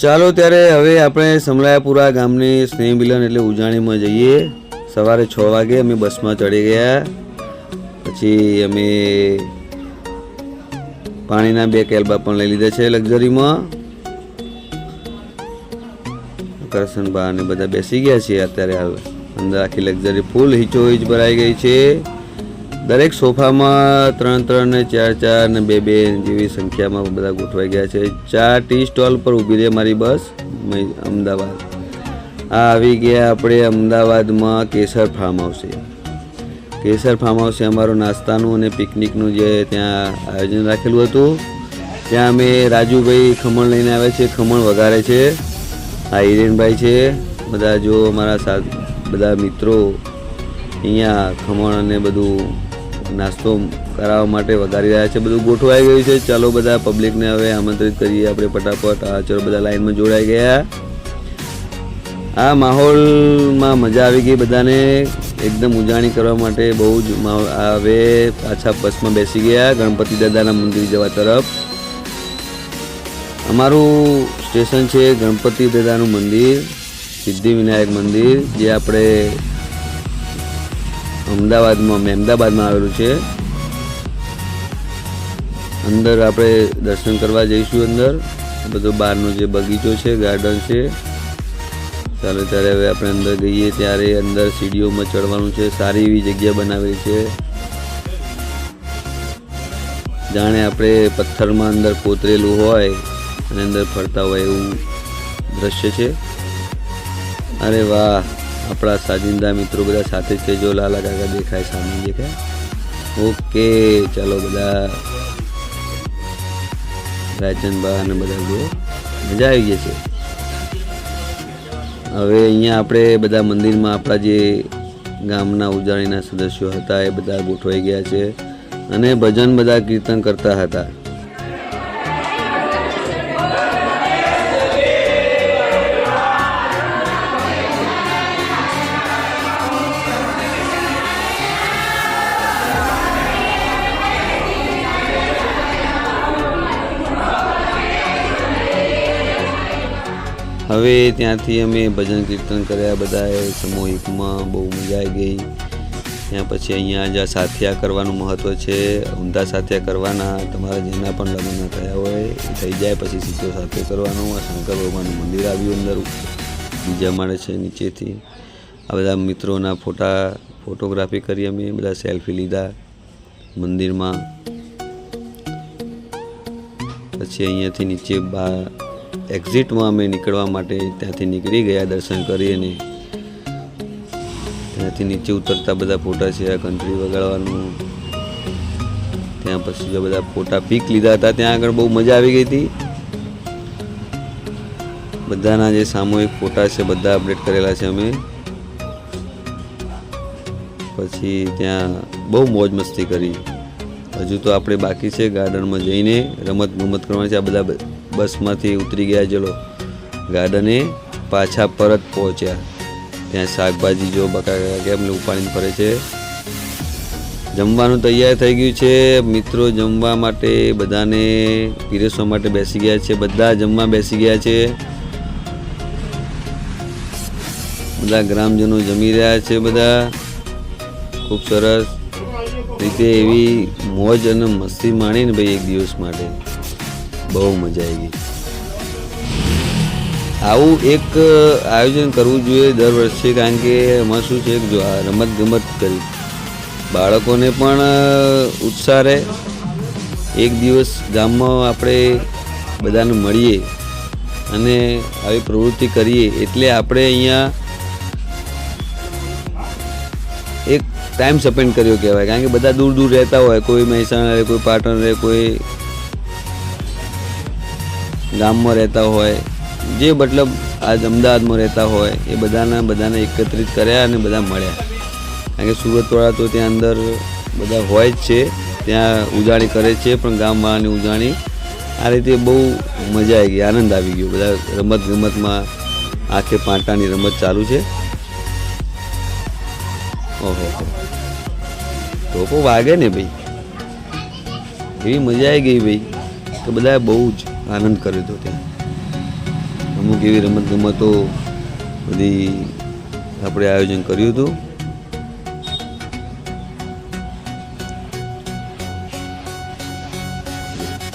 ચાલો ત્યારે હવે આપણે સમલાયાપુરા ગામની સ્નેહ મિલન એટલે ઉજાણીમાં જઈએ। સવારે 6 વાગે અમે બસમાં ચડી ગયા। પછી અમે પાણીના 2 કેલબા પણ લઈ લીધા છે લક્ઝરીમાં। કરશનબા ને બધા બેસી ગયા છે। અત્યારે હાલ અંદર આખી લક્ઝરી ફૂલ હિચોહિચ ભરાઈ ગઈ છે। દરેક સોફામાં 3-3 ને 4-4 ને 2-2 જેવી સંખ્યામાં બધા ગોઠવાઈ ગયા છે। 4 ટી સ્ટોલ પર ઊભી રહી મારી બસ અમદાવાદ। આ આવી ગયા આપણે અમદાવાદમાં કેસર ફાર્મ હાઉસે। કેસર ફાર્મ હાઉસે અમારું નાસ્તાનું અને પિકનિકનું જે ત્યાં આયોજન રાખેલું હતું। ત્યાં અમે રાજુભાઈ ખમણ લઈને આવ્યા છે, ખમણ વઘારે છે। આ હિરેનભાઈ છે, બધા જો અમારા બધા મિત્રો અહીંયા ખમણ અને બધું નાસ્તો કરાવવા માટે વઘારી રહ્યા છે। બધું ગોઠવાઈ ગયું છે। ચાલો બધા પબ્લિકને હવે આમંત્રિત કરીએ આપણે ફટાફટ। ચલો બધા લાઈનમાં જોડાઈ ગયા। આ માહોલમાં મજા આવી ગઈ બધાને, એકદમ ઉજાણી કરવા માટે બહુ જ। હવે પાછા બસમાં બેસી ગયા ગણપતિ દાદાના મંદિર જવા તરફ। અમારું સ્ટેશન છે ગણપતિ દાદાનું મંદિર, સિદ્ધિવિનાયક મંદિર, જે આપણે અમદાવાદમાં આવેલું છે। અંદર આપણે દર્શન કરવા જઈશું। અંદર બધો બહારનો જે બગીચો છે, ગાર્ડન છે। ચાલો ત્યારે હવે આપણે અંદર ગઈએ। ત્યારે અંદર સીડીઓમાં ચડવાનું છે। સારી એવી જગ્યા બનાવેલી છે, જાણે આપણે પથ્થરમાં અંદર કોતરેલું હોય અને અંદર ફરતા હોય એવું દ્રશ્ય છે। અરે વાહ, આપણા સાજિંદા મિત્રો બધા સાથે છે। જો લાલા કાકા દેખાય સામે દેખાય। ઓકે, ચાલો બધા રાયચંદબા અને બધા જો મજા આવી ગઈ છે। હવે અહીંયા આપણે બધા મંદિરમાં આપણા જે ગામના ઉજાણીના સદસ્યો હતા એ બધા ગોઠવાઈ ગયા છે અને ભજન બધા કીર્તન કરતા હતા। હવે ત્યાંથી અમે ભજન કીર્તન કર્યા બધાએ સામૂહિકમાં, બહુ મજા આવી ગઈ। ત્યાં પછી અહીંયા જ્યાં સાથિયા કરવાનું મહત્ત્વ છે, ઊંધા સાથિયા કરવાના। તમારા જેના પણ લગ્ન થયા હોય એ થઈ જાય પછી સીધો સાથિયો કરવાનો। આ શંકર ભગવાનનું મંદિર આવ્યું અંદર, બીજા માળે છે નીચેથી। આ બધા મિત્રોના ફોટોગ્રાફી કરી અમે, બધા સેલ્ફી લીધા મંદિરમાં। પછી અહીંયાથી નીચે એક્ઝિટમાં અમે નીકળવા માટે ત્યાંથી નીકળી ગયા દર્શન કરીને। ત્યાંથી નીચે ઉતરતા બધા ફોટા છે, આ કન્ટ્રી વગાડવાનું। ત્યાં પછી જો બધા ફોટા પીક લીધા હતા, ત્યાં આગળ બહુ મજા આવી ગઈ હતી। બધાના જે સામૂહિક ફોટા છે બધા અપડેટ કરેલા છે અમે। પછી ત્યાં બહુ મોજ મસ્તી કરી। હજુ તો આપણે બાકી છે ગાર્ડનમાં જઈને રમત ગમત કરવાની છે। આ બધા બસમાંથી ઉતરી ગયા, ચલો ગાર્ડને પાછા પરત પહોંચ્યા। ત્યાં શાકભાજી જો બકાકા કેમ ઉપાડીને ફરે છે। જમવાનું તૈયાર થઈ ગયું છે મિત્રો, જમવા માટે બધાને પીરસવા માટે બેસી ગયા છે। બધા જમવા બેસી ગયા છે। બધા ગ્રામજનો જમી રહ્યા છે। બધા ખૂબ સરસ રીતે એવી મોજ અને મસ્તી માણીને ભાઈ એક દિવસ માટે બહુ મજા આવી ગઈ। આવું એક આયોજન કરવું જોઈએ દર વર્ષે, કારણ કે એમાં શું છે જો આ રમત ગમત કરી બાળકોને પણ ઉત્સાહ રહે। એક દિવસ ગામમાં આપણે બધાને મળીએ અને આવી પ્રવૃત્તિ કરીએ એટલે આપણે અહીંયા એક ટાઈમ સ્પેન્ડ કર્યો કહેવાય। કારણ કે બધા દૂર દૂર રહેતા હોય, કોઈ મહેસાણા રહે, કોઈ પાટણ રહે, કોઈ ગામમાં રહેતા હોય, જે મતલબ આજ અમદાવાદમાં રહેતા હોય, એ બધાને એકત્રિત કર્યા અને બધા મળ્યા। કારણ કે સુરતવાળા તો ત્યાં અંદર બધા હોય જ છે, ત્યાં ઉજાણી કરે છે, પણ ગામવાળાની ઉજાણી આ રીતે બહુ મજા આવી ગઈ, આનંદ આવી ગયો। બધા રમત ગમતમાં આંખે પાંટાની રમત ચાલુ છે। ઓહો, ટોપો વાગે ને ભાઈ, એવી મજા આવી ગઈ ભાઈ કે બધાએ બહુ જ આનંદ કર્યો હતો ત્યાં। અમુક એવી રમત ગમતો બધી આપણે આયોજન કર્યું હતું.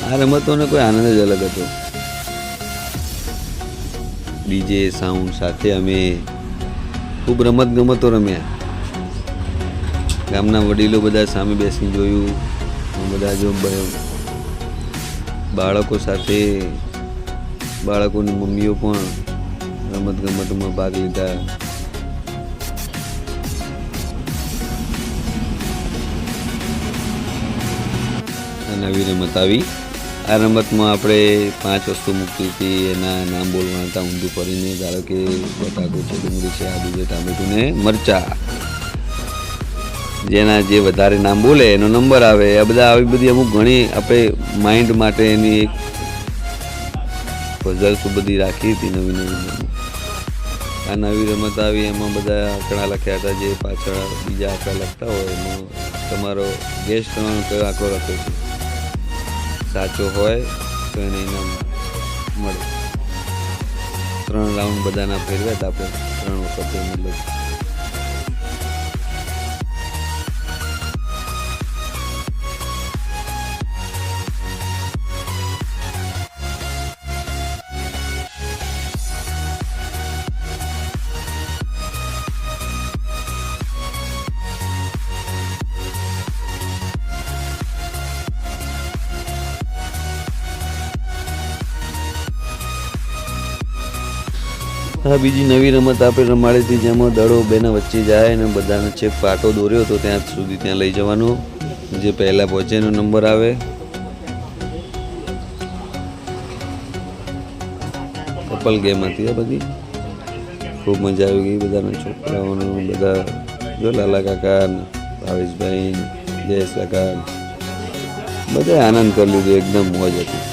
આ રમતોનો કોઈ આનંદ જ અલગ હતો. ડીજે સાઉન્ડ સાથે અમે ખૂબ રમત ગમતો રમ્યા. ગામના વડીલો બધા સામે બેસીને જોયું. બધા જો બાળકો સાથે બાળકોની મમ્મીઓ પણ રમત ગમતમાં ભાગ લીધા. નવી રમત આવી. આ રમતમાં આપણે 5 વસ્તુ મૂકી હતી. એના નામ બોલવાના હતા ઊંધું ફરીને. ધારો કે બટાકો છે, ડુંગળી છે, આદુ છે, ટામેટું ને મરચા. જેના જે વધારે નામ બોલે એનો નંબર આવે. આ બધા આવી બધી અમુક ઘણી આપણે માઇન્ડ માટે એની એક પઝલ્સ બધી રાખી હતી નવી નવી. આ નવી રમત આવી એમાં બધા આંકડા લખ્યા હતા. જે પાછળ બીજા આંકડા લખતા હોય એમાં તમારો ગેસ કરવાનો કયો આંકડો લખ્યો છે. સાચો હોય તો એને ઇનામ મળે. 3 રાઉન્ડ બધાના ફેરવ્યા હતા આપણે 3 વખત. મતલબ હા, બીજી નવી રમત આપણે રમાડી હતી જેમાં દડો બેના વચ્ચે જાય અને બધાને છેક પાટો દોર્યો હતો ત્યાં સુધી ત્યાં લઈ જવાનો. જે પહેલાં પહોંચે એનો નંબર આવે. કપલ ગેમ હતી આ બધી. ખૂબ મજા આવી ગઈ બધાના છોકરાઓને. બધા જો લાલા કાકા, ભાવેશભાઈ, જયેશ કાકા બધાએ આનંદ કરી લીધો. એકદમ મોજ હતી.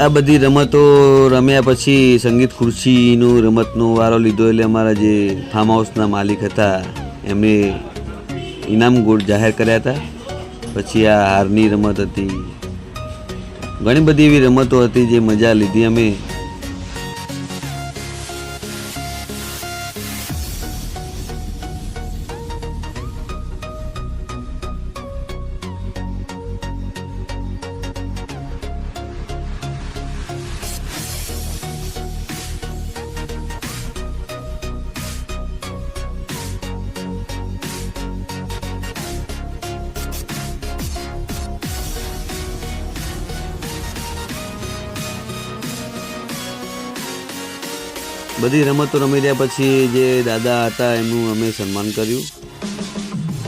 આ બધી રમતો રમ્યા પછી સંગીત ખુરશીનું રમતનો વારો લીધો. એટલે અમારા જે ફાર્મ હાઉસના માલિક હતા એમને ઇનામ ગોળ જાહેર કર્યા હતા. પછી આ હારની રમત હતી. ઘણી બધી એવી રમતો હતી જે મજા લીધી અમે. બધી રમતો રમી રહ્યા પછી જે દાદા હતા એમનું અમે સન્માન કર્યું.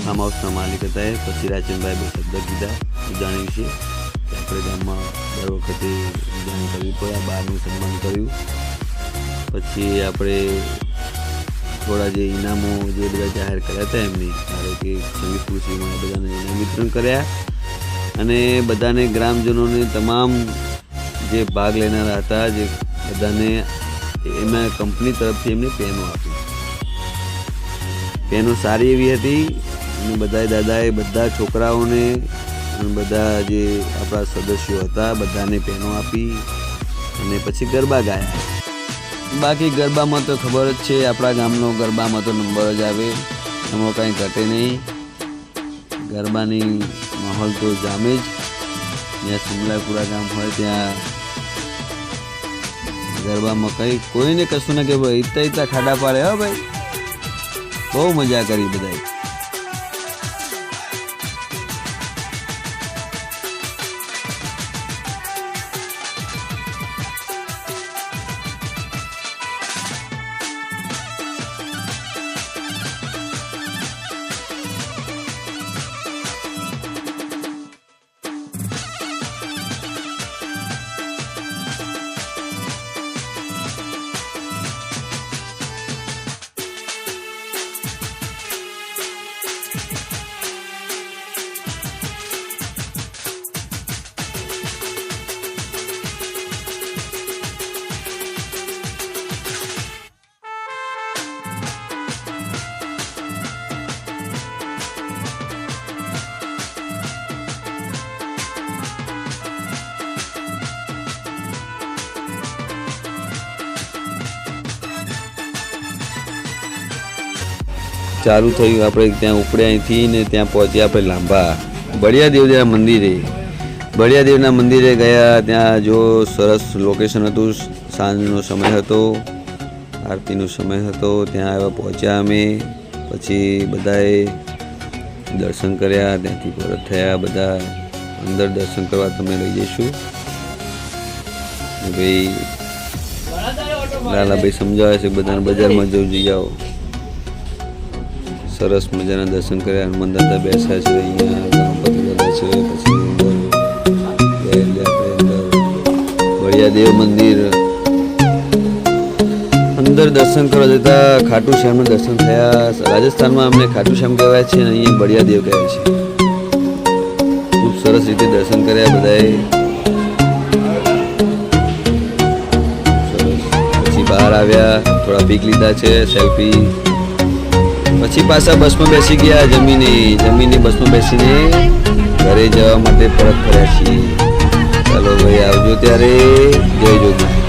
ફાર્મ હાઉસના માલિક હતા એ. પછી રાજચંદભાઈ બે શબ્દ કીધા ઉજાણી વિશે. આપણે ગામમાં દર વખતે ઉજાણી કરવી પડે. બહારનું સન્માન કર્યું. પછી આપણે થોડા જે ઇનામો જે બધા જાહેર કર્યા હતા એમની, ધારો કે સંગીત ખુરશીમાં બધાને ઇનામ વિતરણ કર્યા. અને બધાને ગ્રામજનોને તમામ જે ભાગ લેનારા હતા જે બધાને એમાં કંપની તરફથી એમને પેનો આપી. પેનો સારી એવી હતી. અને બધા દાદાએ બધા છોકરાઓને અને બધા જે આપણા સદસ્યો હતા બધાને પેનો આપી. અને પછી ગરબા ગાયા. બાકી ગરબામાં તો ખબર જ છે, આપણા ગામનો ગરબામાં તો નંબર જ આવે. એમાં કાંઈ ઘટે નહીં. ગરબાની માહોલ તો જામે જ. જ્યાં સુમલાપુરા ગામ હોય ત્યાં ગરબામાં કંઈ કોઈને કશું ના કે ભાઈ ઇત્તા ખાડા પાડે. હા ભાઈ, બહુ મજા કરી બધાએ. ચાલુ થયું. આપણે ત્યાં ઉપડ્યા અહીંથી ને ત્યાં પહોંચ્યા આપણે લાંબા બળિયા દેવના મંદિરે. બળિયા દેવના મંદિરે ગયા. ત્યાં જો સરસ લોકેશન હતું. સાંજનો સમય હતો, આરતીનો સમય હતો. ત્યાં આવ્યા પહોંચ્યા અમે. પછી બધાએ દર્શન કર્યા. ત્યાંથી પરત થયા. બધા અંદર દર્શન કરવા તમે લઈ જઈશું. ભાઈ લાલાભાઈ સમજાવે છે બધાને બજારમાં જવું જઈ આવો. સરસ મજાના દર્શન કર્યા. હનુમાન દાદા બેસ્યા છે અહીંયા, ગણપતિ દાદા છે. પછી બળિયા દેવ મંદિર અંદર દર્શન કરવા જતા ખાટુ શ્યામના દર્શન થયા. રાજસ્થાનમાં અમને ખાટુ શ્યામ કહેવાય છે અને અહીંયા બળિયા દેવ કહેવાય છે. ખૂબ સરસ રીતે દર્શન કર્યા બધાએ. પછી બહાર આવ્યા, થોડા પીક લીધા છે, સેલ્ફી. પછી પાછા બસમાં બેસી ગયા. જમીને બસમાં બેસીને ઘરે જવા માટે પરત ફર્યા છીએ. ચાલો ભાઈ, આવજો ત્યારે. જય જોગી.